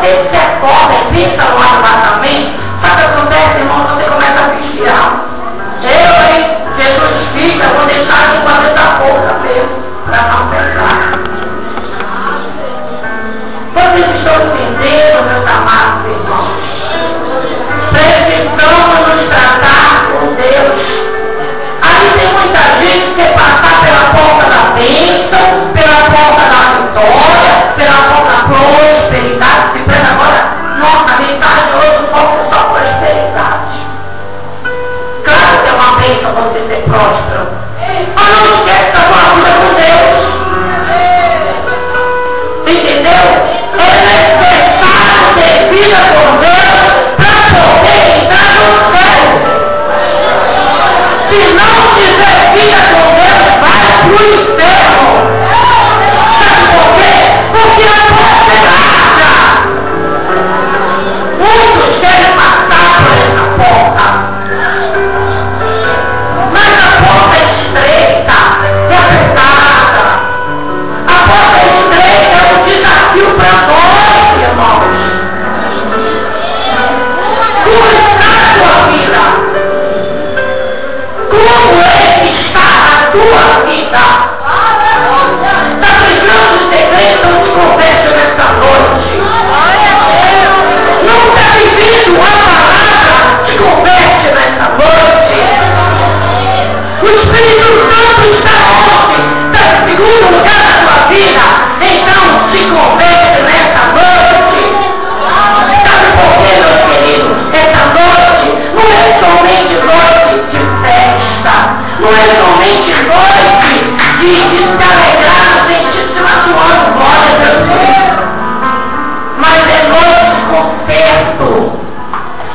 você se acorda e pensa no arrebatamento, sabe o que acontece, irmão? Você começa a vigiar. Jesus fica, vou deixar aqui fazer da boca mesmo, para não pecar. Vocês estão entendendo, meus amados irmãos? Precisamos nos tratar com Deus. Aí tem muita gente que quer passar pela porta da bênção, pela porta da vitória, pela porta da prosperidade. Se prenda agora, nossa, a mensagem hoje foca só prosperidade. Claro que é uma bênção você ser próspero, mas não esquece da sua vida com Deus. Entendeu? É necessário ter vida com Deus para poder entrar no céu. Se não tiver vida com Deus, vai pro inferno. Sabe por quê? Porque a porta é larga. Muitos querem passar por essa porta, mas a porta é estreita e apertada. A porta é estreita, é um desafio para nós, irmãos. Como está a sua vida? Como é que está a tua vida? Está precisando de segredo de conversa nessa noite? Não está vivendo a palavra de conversa nessa noite? O Espírito Santo está onde? Está em segundo lugar da sua vida? Então se converte nessa noite. Sabe por quê, meus queridos? Essa noite não é somente noite de festa, não é somente noite de se alegrar, sentir-se atuando, glória a Deus, mas é noite de conserto,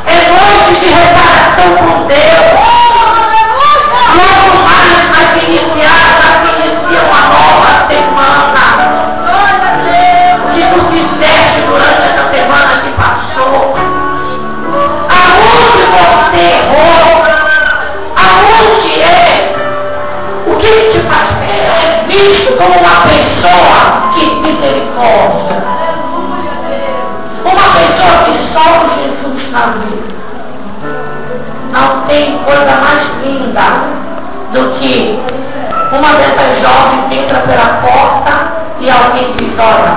é noite de reparação com Deus. Logo mais vai iniciar uma nova semana. Se tu fizeste durante essa semana que passou, aonde você errou, aonde é, o que te faz é visto como uma pessoa que misericórdia, uma pessoa que só Jesus na vida. Não tem coisa mais linda do que uma dessas jovens entra pela porta e alguém diz, olha,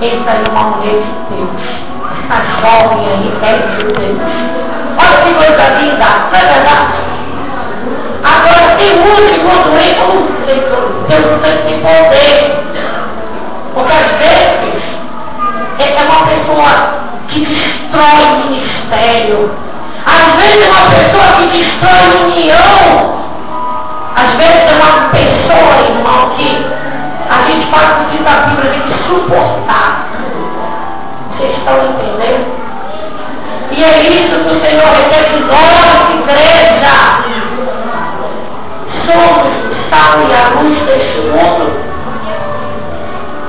esse aí é uma mulher de Deus, essa jovem aí é de Deus. Olha que coisa linda, não é verdade? Agora tem muito enquanto isso, Deus tem que poder, porque às vezes é uma pessoa que destrói o ministério. Às vezes é uma pessoa que destrói união. Às vezes é uma pessoa, irmão, que a gente pode dizer da Bíblia de suportar. Vocês estão entendendo? E é isso que o Senhor requer de nós, igreja. Somos o sal e a luz deste mundo.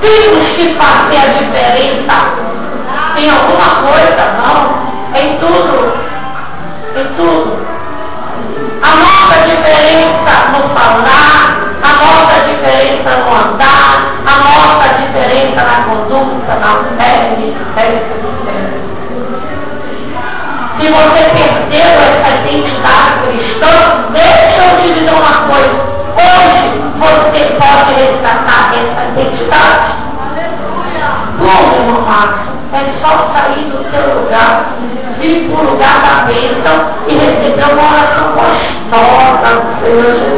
Temos que fazer a diferença. Em alguma coisa, não. Em tudo. Em tudo. A nossa diferença no falar, a nossa diferença no andar, a nossa diferença na conduta, na fé, se você perdeu essa identidade cristã, deixa eu te dizer uma coisa. Hoje você pode resgatar essa identidade. Como, irmão Marcos? É só sair do seu lugar, ir para o lugar da bênção e receber uma oração gostosa, Deus.